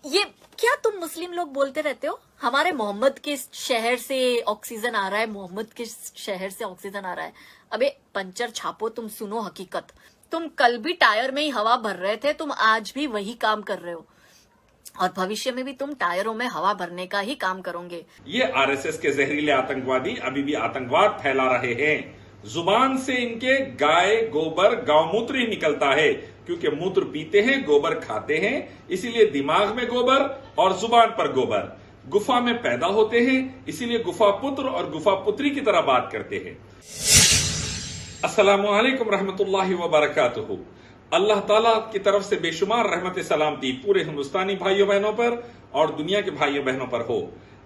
ये क्या तुम मुस्लिम लोग बोलते रहते हो हमारे मोहम्मद के शहर से ऑक्सीजन आ रहा है, मोहम्मद के शहर से ऑक्सीजन आ रहा है। अबे पंचर छापो, तुम सुनो हकीकत। तुम कल भी टायर में ही हवा भर रहे थे, तुम आज भी वही काम कर रहे हो और भविष्य में भी तुम टायरों में हवा भरने का ही काम करोगे। ये आरएसएस के जहरीले आतंकवादी अभी भी आतंकवाद फैला रहे हैं। जुबान से इनके गाय गोबर गौमूत्र ही निकलता है, क्योंकि मूत्र पीते हैं, गोबर खाते हैं, इसीलिए दिमाग में गोबर और जुबान पर गोबर। गुफा में पैदा होते हैं, इसीलिए गुफा पुत्र और गुफा पुत्री की तरह बात करते हैं। अस्सलामु अलैकुम रहमतुल्लाहि व बरकातुहू। अल्लाह ताला की तरफ से बेशुमार रहमत सलामती पूरे हिंदुस्तानी भाइयों बहनों पर और दुनिया के भाइयों बहनों पर हो।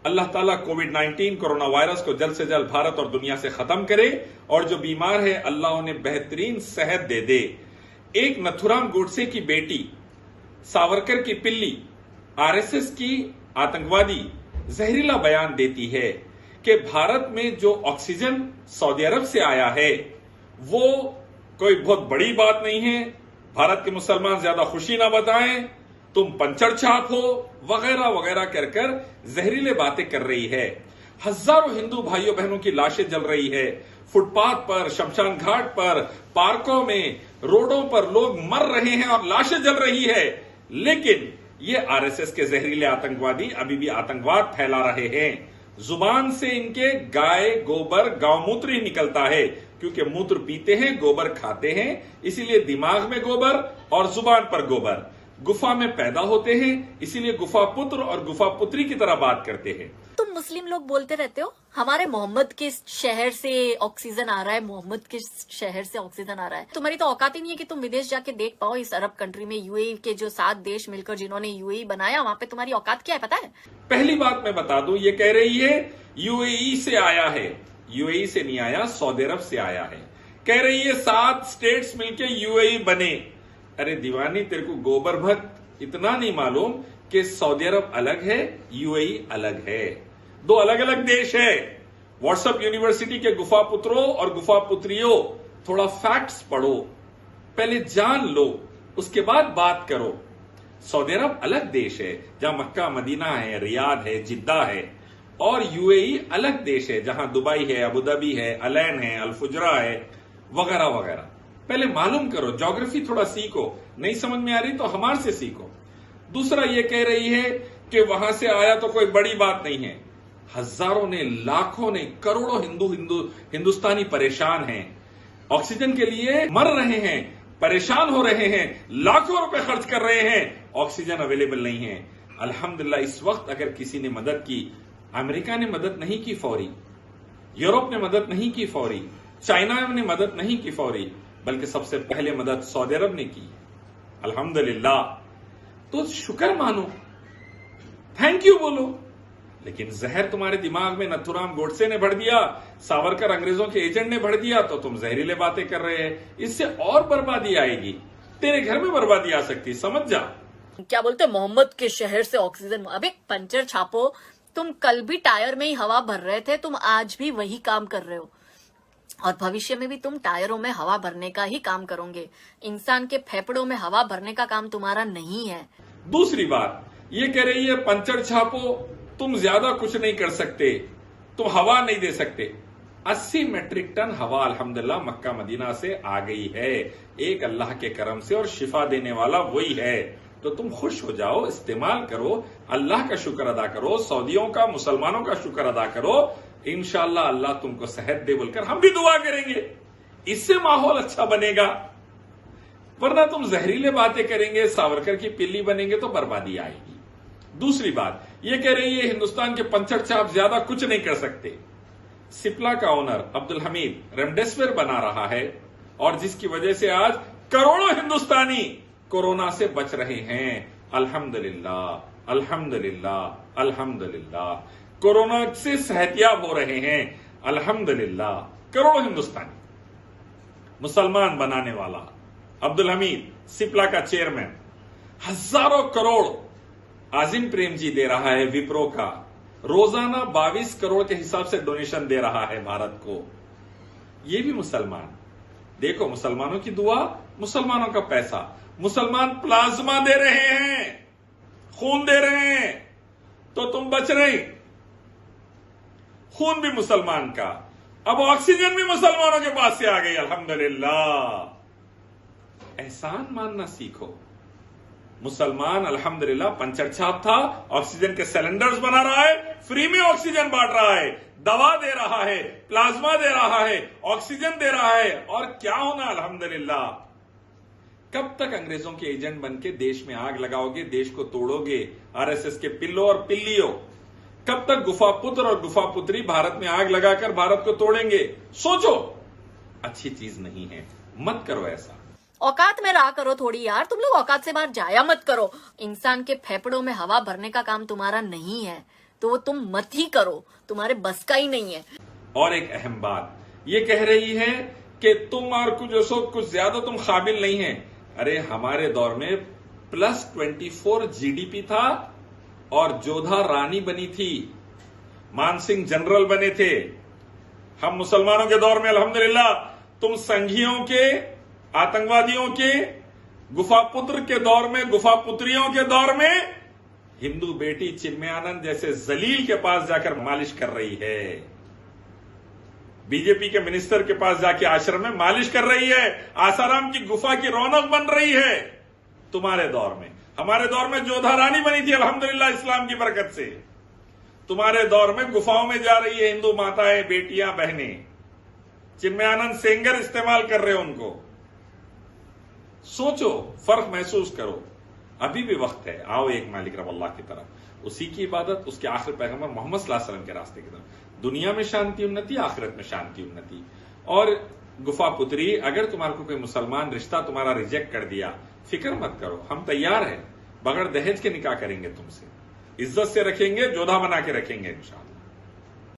अल्लाह ताला कोविड-19 कोरोना वायरस को जल्द से जल्द भारत और दुनिया से खत्म करे और जो बीमार है अल्लाह उन्हें बेहतरीन सेहत दे दे। एक नथुराम गोडसे की बेटी, सावरकर की पिल्ली, आरएसएस की आतंकवादी जहरीला बयान देती है कि भारत में जो ऑक्सीजन सऊदी अरब से आया है वो कोई बहुत बड़ी बात नहीं है, भारत के मुसलमान ज्यादा खुशी ना बताएं, तुम पंचर छाप हो, वगैरह वगैरह कर जहरीले बातें कर रही है। हजारों हिंदू भाइयों बहनों की लाशें जल रही है, फुटपाथ पर, शमशान घाट पर, पार्कों में, रोडों पर लोग मर रहे हैं और लाशें जल रही है। लेकिन ये आरएसएस के जहरीले आतंकवादी अभी भी आतंकवाद फैला रहे हैं। जुबान से इनके गाय गोबर गौमूत्र ही निकलता है, क्योंकि मूत्र पीते हैं, गोबर खाते हैं, इसीलिए दिमाग में गोबर और जुबान पर गोबर। गुफा में पैदा होते हैं, इसीलिए गुफा पुत्र और गुफा पुत्री की तरह बात करते हैं। तुम मुस्लिम लोग बोलते रहते हो हमारे मोहम्मद के शहर से ऑक्सीजन आ रहा है, मोहम्मद के शहर से ऑक्सीजन आ रहा है। तुम्हारी तो औकात ही नहीं है कि तुम विदेश जाके देख पाओ। इस अरब कंट्री में यूएई के जो 7 देश मिलकर जिन्होंने यूएई बनाया, वहां पे तुम्हारी औकात क्या है पता है? पहली बात मैं बता दूं, ये कह रही है यूएई से आया है। यूएई से नहीं आया, सऊदी अरब से आया है। कह रही है 7 स्टेट्स मिलके यूएई बने। अरे दीवानी, तेरे को गोबर भक्त इतना नहीं मालूम कि सऊदी अरब अलग है, यूएई अलग है, दो अलग अलग देश है। व्हाट्सएप यूनिवर्सिटी के गुफा पुत्रों और गुफा पुत्रियों, थोड़ा फैक्ट्स पढ़ो, पहले जान लो, उसके बाद बात करो। सऊदी अरब अलग देश है जहां मक्का मदीना है, रियाद है, जिद्दा है, और यूएई अलग देश है जहां दुबई है, अबू धाबी है, अलैन है, अल-फुजरा है, वगैरह वगैरह। पहले मालूम करो, ज्योग्राफी थोड़ा सीखो, नहीं समझ में आ रही तो हमारे से सीखो। दूसरा ये कह रही है कि वहां से आया तो कोई बड़ी बात नहीं है। हजारों ने, लाखों ने, करोड़ों हिंदुस्तानी परेशान हैं, ऑक्सीजन के लिए मर रहे हैं, परेशान हो रहे हैं, लाखों रुपए खर्च कर रहे हैं, ऑक्सीजन अवेलेबल नहीं है। अल्हम्दुलिल्लाह इस वक्त अगर किसी ने मदद की, अमेरिका ने मदद नहीं की फौरी, यूरोप ने मदद नहीं की फौरी, चाइना ने मदद नहीं की फौरी, बल्कि सबसे पहले मदद सऊदी अरब ने की। अल्हम्दुलिल्लाह, तो शुक्र मानो, थैंक यू बोलो। लेकिन जहर तुम्हारे दिमाग में नथुराम गोडसे ने भर दिया, सावरकर अंग्रेजों के एजेंट ने भर दिया, तो तुम जहरीले बातें कर रहे हैं। इससे और बर्बादी आएगी, तेरे घर में बर्बादी आ सकती, समझ जा। क्या बोलते मोहम्मद के शहर से ऑक्सीजन? अबे पंचर छापो, तुम कल भी टायर में ही हवा भर रहे थे, तुम आज भी वही काम कर रहे हो और भविष्य में भी तुम टायरों में हवा भरने का ही काम करोगे। इंसान के फेफड़ों में हवा भरने का काम तुम्हारा नहीं है। दूसरी बात ये कह रही है पंचर छापो, तुम ज्यादा कुछ नहीं कर सकते, तुम हवा नहीं दे सकते। 80 मेट्रिक टन हवा अल्हम्दुलिल्लाह मक्का मदीना से आ गई है, एक अल्लाह के करम से, और शिफा देने वाला वही है। तो तुम खुश हो जाओ, इस्तेमाल करो, अल्लाह का शुक्र अदा करो, सऊदियों का, मुसलमानों का शुक्र अदा करो। इंशाअल्लाह अल्लाह तुमको सेहत दे बोलकर हम भी दुआ करेंगे, इससे माहौल अच्छा बनेगा। वरना तुम जहरीले बातें करेंगे, सावरकर की पिल्ली बनेंगे तो बर्बादी आएगी। दूसरी बात ये कह रही है हिंदुस्तान के पंचर छाप ज्यादा कुछ नहीं कर सकते। सिप्ला का ओनर अब्दुल हमीद रेमडेसिविर बना रहा है, और जिसकी वजह से आज करोड़ों हिंदुस्तानी कोरोना से बच रहे हैं। अल्हम्दुलिल्लाह, अल्हम्दुलिल्लाह, अल्हम्दुलिल्लाह, कोरोना से सेहतयाब हो रहे हैं। अल्हम्दुलिल्लाह, करोड़ों हिंदुस्तानी। मुसलमान बनाने वाला अब्दुल हमीद, सिप्ला का चेयरमैन, हजारों करोड़ आजिम प्रेम जी दे रहा है विप्रो का, रोजाना 22 करोड़ के हिसाब से डोनेशन दे रहा है भारत को। ये भी मुसलमान। देखो, मुसलमानों की दुआ, मुसलमानों का पैसा, मुसलमान प्लाज्मा दे रहे हैं, खून दे रहे हैं तो तुम बच रहे। खून भी मुसलमान का, अब ऑक्सीजन भी मुसलमानों के पास से आ गई। अल्हम्दुलिल्लाह, एहसान मानना सीखो। मुसलमान अल्हम्दुलिल्लाह पंचर छाप था, ऑक्सीजन के सिलेंडर्स बना रहा है, फ्री में ऑक्सीजन बांट रहा है, दवा दे रहा है, प्लाज्मा दे रहा है, ऑक्सीजन दे रहा है। और क्या होना अल्हम्दुलिल्लाह। कब तक अंग्रेजों के एजेंट बन के देश में आग लगाओगे, देश को तोड़ोगे, आरएसएस के पिल्लो और पिल्लियों। कब तक गुफा पुत्र और गुफा पुत्री भारत में आग लगाकर भारत को तोड़ेंगे? सोचो, अच्छी चीज नहीं है, मत करो ऐसा। औकात में रहा करो थोड़ी यार, तुम लोग औकात से बाहर जाया मत करो। इंसान के फेफड़ों में हवा भरने का काम तुम्हारा नहीं है, तो वो तुम मत ही करो, तुम्हारे बस का ही नहीं है। और एक अहम बात ये कह रही है कि तुम और कुछ ज्यादा तुम काबिल नहीं है। अरे हमारे दौर में +24 जीडीपी था और जोधा रानी बनी थी, मानसिंह जनरल बने थे। हम मुसलमानों के दौर में अल्हम्दुलिल्लाह तुम संघियों के, आतंकवादियों के, गुफा पुत्र के दौर में, गुफा पुत्रियों के दौर में हिंदू बेटी चिन्मयानंद जैसे जलील के पास जाकर मालिश कर रही है, बीजेपी के मिनिस्टर के पास जाके आश्रम में मालिश कर रही है, आसाराम की गुफा की रौनक बन रही है। तुम्हारे दौर में, हमारे दौर में जोधा रानी बनी थी अल्हम्दुलिल्लाह इस्लाम की बरकत से। तुम्हारे दौर में गुफाओं में जा रही है हिंदू माताएं, बेटियां, बहनें, चिन्मयानंद सेंगर इस्तेमाल कर रहे हो उनको। सोचो, फर्क महसूस करो, अभी भी वक्त है। आओ एक मालिक रब अल्लाह की तरफ, उसी की इबादत, उसके आखिर पैगंबर मोहम्मद सल्लल्लाहु अलैहि वसल्लम के रास्ते की तरफ। दुनिया में शांति उन्नति, आखिरत में शांति उन्नति। और गुफा पुत्री, अगर तुम्हारे को कोई मुसलमान रिश्ता तुम्हारा रिजेक्ट कर दिया, फिक्र मत करो, हम तैयार हैं, बगैर दहेज के निकाह करेंगे तुमसे, इज्जत से रखेंगे, जोधा बना के रखेंगे इंशाअल्लाह।